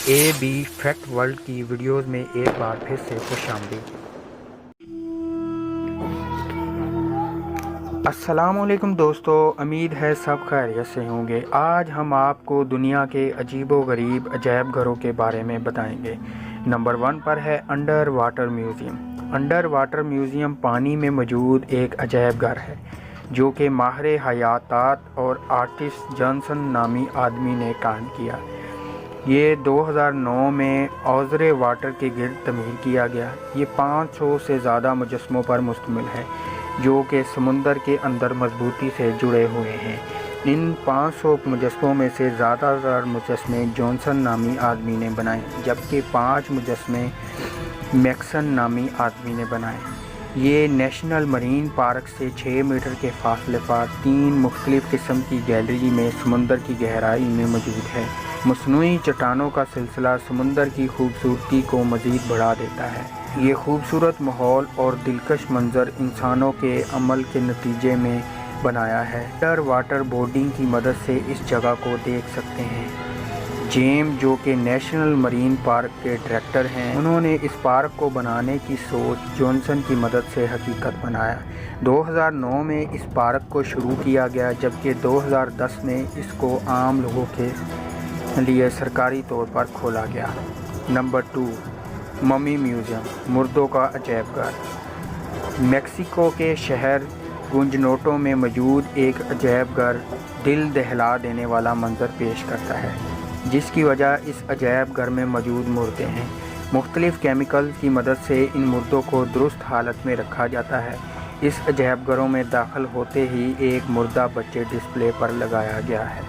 A be fact world کی videos میں ایک بار پھر سے خوش آمدید۔ السلام علیکم دوستو، امید ہے سب خیریت سے ہوں گے۔ آج ہم آپ کو دنیا کے عجیب و غریب عجائب گھروں کے بارے میں بتائیں گے۔ نمبر 1 پر ہے under water museum. Under water museum پانی میں موجود ایک عجائب گھر ہے جو کہ ماہر حیاتیات اور آرٹسٹ جانسن نامی آدمی نے قائم کیا۔ یہ 2009 میں اوزر واٹر کے گرد تعمیر کیا گیا۔ یہ 500 سے زیادہ مجسموں پر مشتمل ہے جو کہ سمندر کے اندر مضبوطی سے جڑے ہوئے ہیں۔ ان 500 مجسموں میں سے زیادہ تر مجسمے جانسن نامی آدمی نے بنائے، جبکہ 5 مجسمے میکسن نامی آدمی نے بنائے۔ یہ نیشنل مرین پارک سے 6 میٹر کے فاصلے پر 3 مختلف قسم کی گیلری میں سمندر کی گہرائی میں موجود ہے۔ مصنوعی چٹانوں کا سلسلہ سمندر کی خوبصورتی کو مزید بڑھا دیتا ہے۔ یہ خوبصورت ماحول اور دلکش منظر انسانوں کے عمل کے نتیجے میں بنایا ہے۔ انڈر واٹر بورڈنگ کی مدد سے اس جگہ کو دیکھ سکتے ہیں۔ جیم جو کہ نیشنل مرین پارک کے ڈائریکٹر ہیں، انہوں نے اس پارک کو بنانے کی سوچ جانسن کی مدد سے حقیقت بنایا۔ 2009 میں اس پارک کو شروع کیا گیا، جبکہ 2010 میں اس کو عام لوگوں کے لیے سرکاری طور پر کھولا گیا۔ نمبر 2 ممی میوزیم، مردوں کا عجائب گھر۔ میکسیکو کے شہر گونجنوٹو میں موجود ایک عجائب گھر دل دہلا دینے والا منظر پیش کرتا ہے، جس کی وجہ اس عجائب گھر میں موجود مردے ہیں۔ مختلف کیمیکل کی مدد سے ان مردوں کو درست حالت میں رکھا جاتا ہے۔ اس عجائب گھروں میں داخل ہوتے ہی ایک مردہ بچے ڈسپلے پر لگایا گیا ہے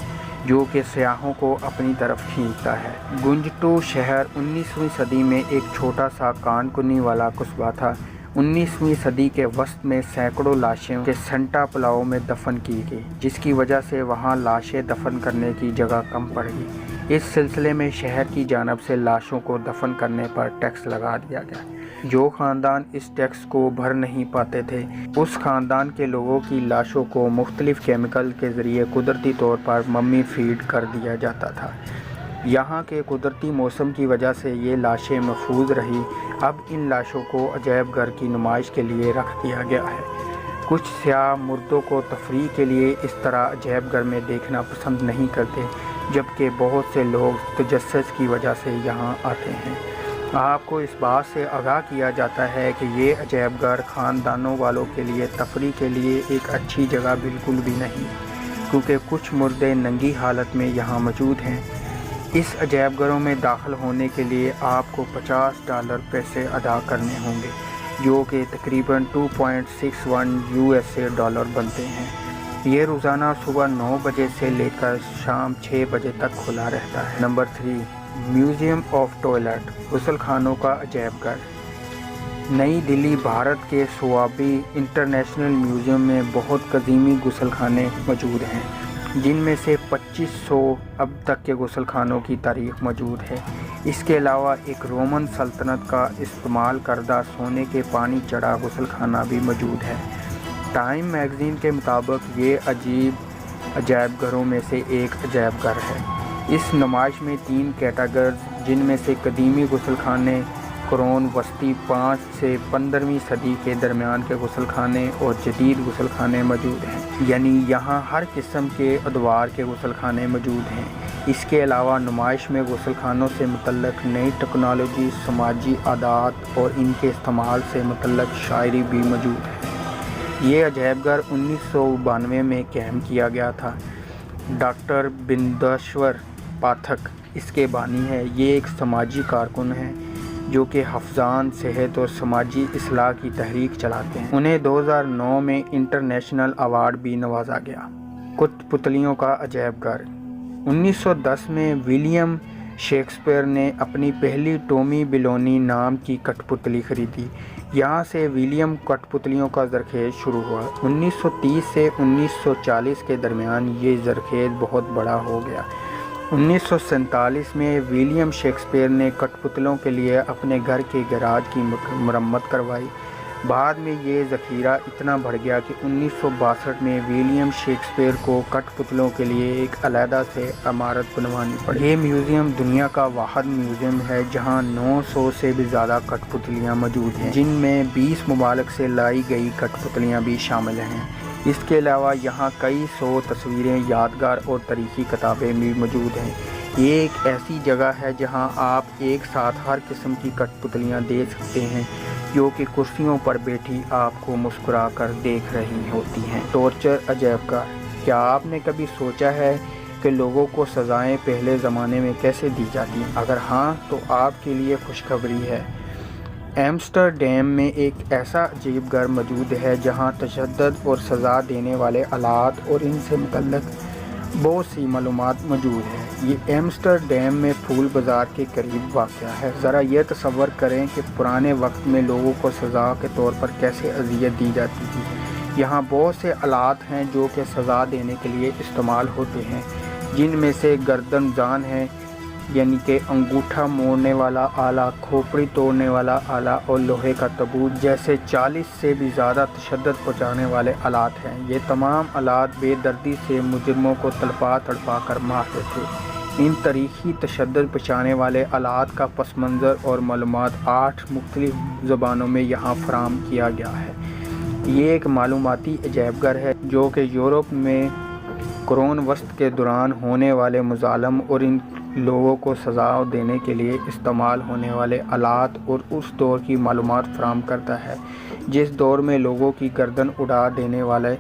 جو کہ سیاحوں کو اپنی طرف کھینچتا ہے۔ گونجٹو شہر 19ویں صدی میں ایک چھوٹا سا کان کنی والا قصبہ تھا۔ 19ویں صدی کے وسط میں سینکڑوں لاشیں کے سانتا پلاؤ میں دفن کی گئی، جس کی وجہ سے وہاں لاشیں دفن کرنے کی جگہ کم پڑ گئی۔ اس سلسلے میں شہر کی جانب سے لاشوں کو دفن کرنے پر ٹیکس لگا دیا گیا۔ جو خاندان اس ٹیکس کو بھر نہیں پاتے تھے، اس خاندان کے لوگوں کی لاشوں کو مختلف کیمیکل کے ذریعے قدرتی طور پر ممی فیڈ کر دیا جاتا تھا۔ یہاں کے قدرتی موسم کی وجہ سے یہ لاشیں محفوظ رہی۔ اب ان لاشوں کو عجائب گھر کی نمائش کے لیے رکھ دیا گیا ہے۔ کچھ سیاح مردوں کو تفریح کے لیے اس طرح عجائب گھر میں دیکھنا پسند نہیں کرتے، جبکہ بہت سے لوگ تجسس کی وجہ سے یہاں آتے ہیں۔ آپ کو اس بات سے آگاہ کیا جاتا ہے کہ یہ عجائب گھر خاندانوں والوں کے لیے تفریح کے لیے ایک اچھی جگہ بالکل بھی نہیں، کیونکہ کچھ مردے ننگی حالت میں یہاں موجود ہیں۔ اس عجائب گھروں میں داخل ہونے کے لیے آپ کو $50 پیسے ادا کرنے ہوں گے، جو کہ تقریباً $2.61 بنتے ہیں۔ یہ روزانہ صبح 9 بجے سے لے کر شام 6 بجے تک کھلا رہتا ہے۔ نمبر 3 میوزیم آف ٹوائلٹ، غسل خانوں کا عجائب گھر۔ نئی دہلی، بھارت کے سوابی انٹرنیشنل میوزیم میں بہت قدیمی غسل خانے موجود ہیں، جن میں سے 2500 اب تک کے غسل خانوں کی تاریخ موجود ہے۔ اس کے علاوہ ایک رومن سلطنت کا استعمال کردہ سونے کے پانی چڑھا غسل خانہ بھی موجود ہے۔ ٹائم میگزین کے مطابق یہ عجائب گھروں میں سے ایک عجائب گھر ہے۔ اس نمائش میں 3 کیٹاگریز، جن میں سے قدیمی غسل خانے، قرون وسطی 5 سے 15ویں صدی کے درمیان کے غسل خانے اور جدید غسل خانے موجود ہیں، یعنی یہاں ہر قسم کے ادوار کے غسل خانے موجود ہیں۔ اس کے علاوہ نمائش میں غسل خانوں سے متعلق نئی ٹیکنالوجی، سماجی عادات اور ان کے استعمال سے متعلق شاعری بھی موجود ہے۔ یہ عجائب گھر 1992 میں قائم کیا گیا تھا۔ ڈاکٹر بندیشور پاٹھک اس کے بانی ہے۔ یہ ایک سماجی کارکن ہیں جو کہ حفظان صحت اور سماجی اصلاح کی تحریک چلاتے ہیں۔ انہیں 2009 میں انٹرنیشنل ایوارڈ بھی نوازا گیا۔ کٹھ پتلیوں کا عجائب گھر۔ 1910 میں ولیم شیکسپیئر نے اپنی پہلی ٹومی بیلونی نام کی کٹھ پتلی خریدی۔ یہاں سے ولیم کٹھ پتلیوں کا زرخیز شروع ہوا۔ 1930 سے 1940 کے درمیان یہ زرخیز بہت بڑا ہو گیا۔ 1947 میں ولیم شیکسپیئر نے کٹھ پتلوں کے لیے اپنے گھر کے گیراج کی مرمت کروائی۔ بعد میں یہ ذخیرہ اتنا بڑھ گیا کہ 1962 میں ولیم شیکسپیئر کو کٹ پتلوں کے لیے ایک علیحدہ سے عمارت بنوانی پڑی۔ یہ میوزیم دنیا کا واحد میوزیم ہے جہاں 900 سے بھی زیادہ کٹ پتلیاں موجود ہیں، جن میں 20 ممالک سے لائی گئی کٹ پتلیاں بھی شامل ہیں۔ اس کے علاوہ یہاں کئی 100 تصویریں، یادگار اور تاریخی کتابیں بھی موجود ہیں۔ یہ ایک ایسی جگہ ہے جہاں آپ ایک ساتھ ہر قسم کی کٹ پتلیاں دیکھ سکتے ہیں جو کہ کرسیوں پر بیٹھی آپ کو مسکرا کر دیکھ رہی ہوتی ہیں۔ ٹارچر عجائب گھر۔ کیا آپ نے کبھی سوچا ہے کہ لوگوں کو سزائیں پہلے زمانے میں کیسے دی جاتی؟ اگر ہاں تو آپ کے لیے خوشخبری ہے۔ ایمسٹرڈیم میں ایک ایسا عجیب گھر موجود ہے جہاں تشدد اور سزا دینے والے آلات اور ان سے متعلق بہت سی معلومات موجود ہیں۔ یہ ایمسٹرڈیم میں پھول بازار کے قریب واقع ہے۔ ذرا یہ تصور کریں کہ پرانے وقت میں لوگوں کو سزا کے طور پر کیسے اذیت دی جاتی تھی۔ یہاں بہت سے آلات ہیں جو کہ سزا دینے کے لیے استعمال ہوتے ہیں، جن میں سے گردن زن ہے، یعنی کہ انگوٹھا موڑنے والا آلہ، کھوپڑی توڑنے والا آلہ اور لوہے کا تابوت جیسے 40 سے بھی زیادہ تشدد پہنچانے والے آلات ہیں۔ یہ تمام آلات بے دردی سے مجرموں کو تڑپا تڑپا کر مارتے تھے۔ ان تاریخی تشدد پہنچانے والے آلات کا پس منظر اور معلومات 8 مختلف زبانوں میں یہاں فراہم کیا گیا ہے۔ یہ ایک معلوماتی عجائب گھر ہے جو کہ یورپ میں قرون وسطی کے دوران ہونے والے مظالم اور ان لوگوں کو سزا دینے کے لیے استعمال ہونے والے آلات اور اس دور کی معلومات فراہم کرتا ہے جس دور میں لوگوں کی گردن اڑا دینے والے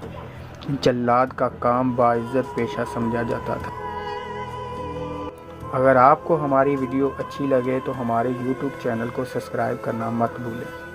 جلاد کا کام باعزت پیشہ سمجھا جاتا تھا۔ اگر آپ کو ہماری ویڈیو اچھی لگے تو ہمارے YouTube چینل کو سبسکرائب کرنا مت بھولیں۔